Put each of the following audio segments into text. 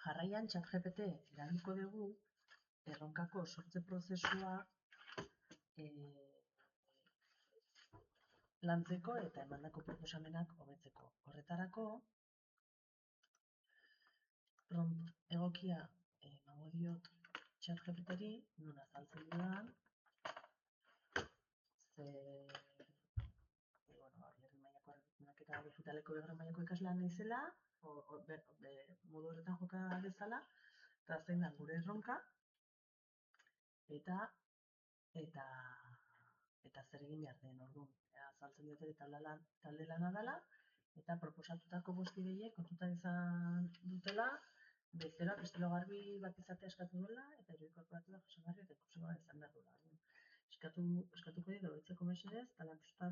Jarraian ChatGPT erabiliko dugu erronkako sortze prozesua lantzeko eta emandako proposamenak hobetzeko. Horretarako, prompt egokia emango diot ChatGPT-ri, non azaltzen dudan, eta digitaleko bigarren mailako ikaslea naizela, modu horretan joka dezala, eta zein da gure erronka, eta zer egin behar den, orduan. Azaltzen dut ere talde lana dela, eta proposatutako 5 ideiek kontutan izan dutela, bezeroak estilo garbi bat izatea eskatu duela, eta irudikorporatiboa jasangarri eta inklusiboa izan behar duela. Eskatuko dut hobetzeko mesedez, eta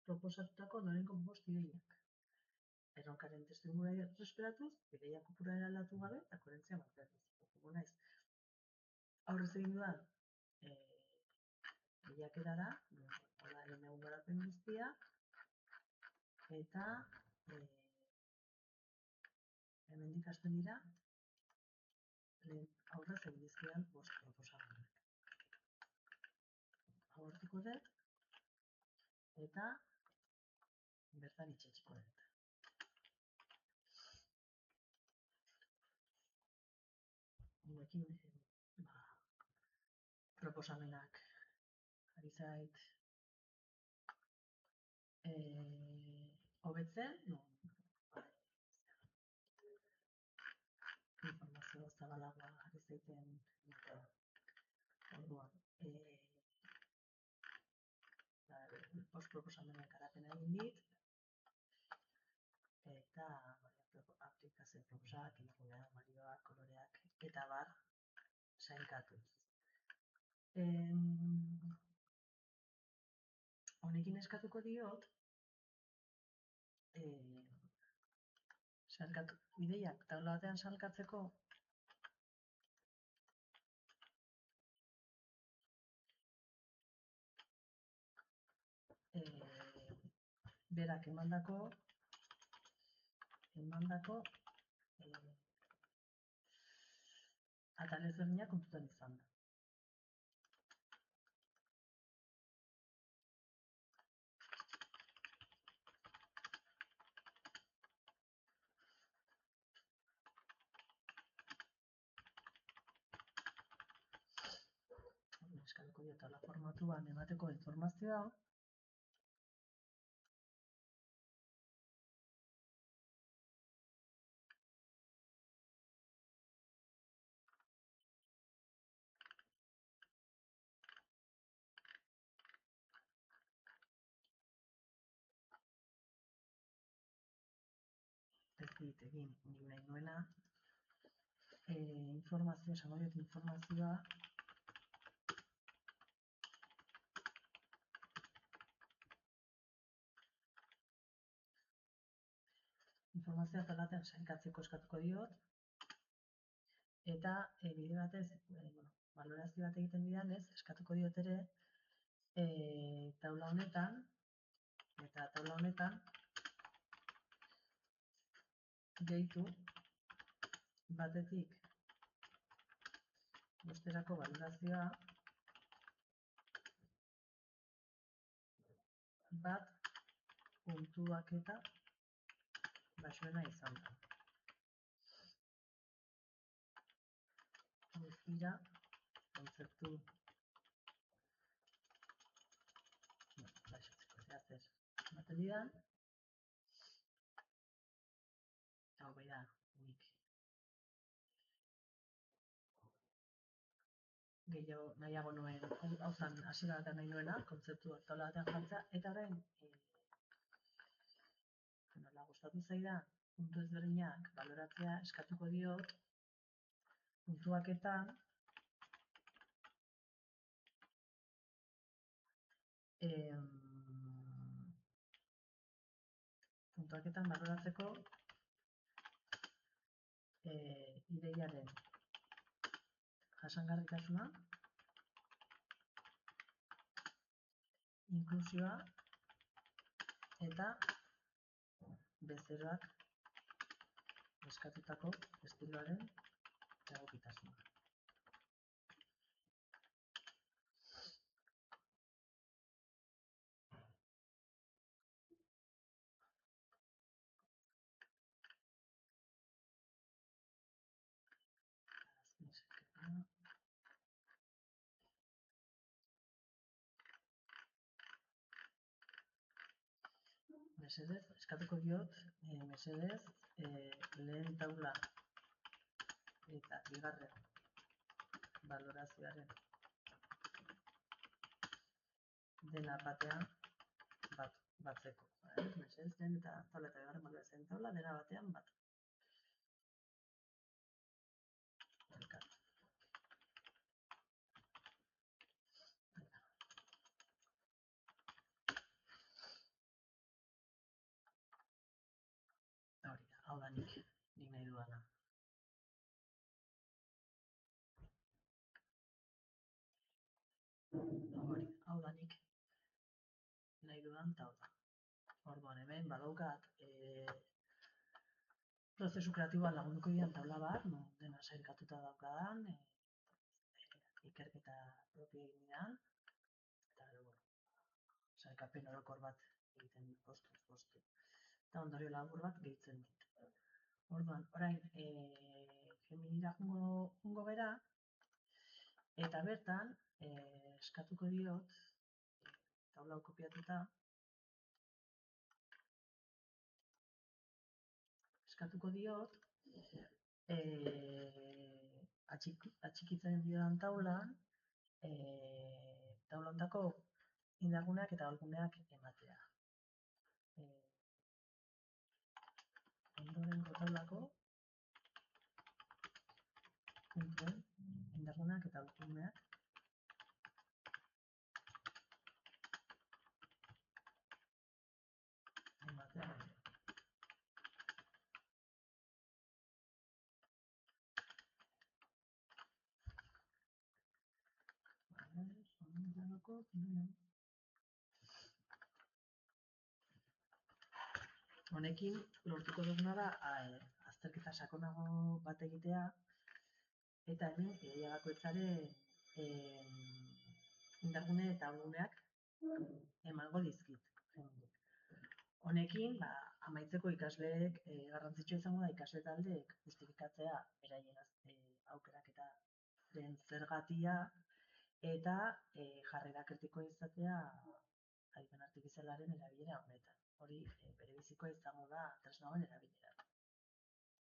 proposatutako norengo 5 ideiak. Erronkaren testuingurua errespetatuz, ideia kopurua aldatu gabe eta koherentzia mantenduz. Aurrez egin dudan, bilakaerara, lehen egun garapen guztia, eta hemendik hasten dira aurrez egin dizkidan 5 proposamenak. Agortuko dut, eta bertan itxaitsiko dut. Gurekin proposamenak ari zait hobetzen, informazio zabalagoa ari zaiten orduan. Proposamenak garapena egin dit, eta aplikazio proposak, irakurleak, marioak, koloreak, eta bar, sailkatuz. Honekin eskatuko diot, ideiak taula batean salkatzeko berak emandako atal ezberdinak kontutan izan da. Eskatuko diot taula formatuan emateko informazioa, ez dit egin nik nahi nuena, esango diot informazioa, talaten sailkatzeko eskatuko diot, eta bide batez, balorazio bat egiten didanez, eskatuko diot ere taula honetan, gehitu batetik bosterako balorazioa, bat puntuaketa baxuena izan da. Guztira, kontzeptu baxutzeko zehazter ematen didan, hau bai da, nik gehiago nahiago nuen, hau zan hasiera batean nahi nuena, kontzeptu taula batean jartzea, eta orain nola gustatu zaidan puntu ezberdinak baloratzea eskatuko diot puntuaketan baloratzeko ideiaren jasangarritasuna, inklusioa eta bezeroak eskatutako estiloaren egokitasuna. Mesedez, eskatuko diot, mesedez, lehen taula eta bigarren balorazioaren dena batean batzeko. Mesedez, lehen eta taula eta bigarren balorazioaren taula dena batean bat. Hau da nik nahi duana. Hau da nik nahi dudan taula. Orduan hemen badaukat prozesu kreatiboan lagunduko dian taula bat, dena sailkatuta daukadan, ikerketa propio egin didan, eta sailkapen orokor bat egiten postu. Eta ondorio labur bat gehitzen dit. Orduan, orain, Geminira jungo bera, eta bertan, eskatuko diot, taula hau kopiatuta, eskatuko diot, atxikitzen diodan taulan, taula ondako indarguneak eta ahalguneak ematea. Ondorengo taulako puntuen indarguneak eta ahalguneak ematea. Honekin lortuko duguna da azterketa sakonago bat egitea eta hemen ideia bakoitzaren indargune eta ahalguneak emango dizkit. Honekin, amaitzeko ikasleek garrantzitsua izango da ikasle taldeek justifikatzea beraien aukeraketaren zergatia eta jarrera kritikoa izatea adimen artifizialaren erabilera honetan. Hori berebizikoa izango da tresna hauen erabilera.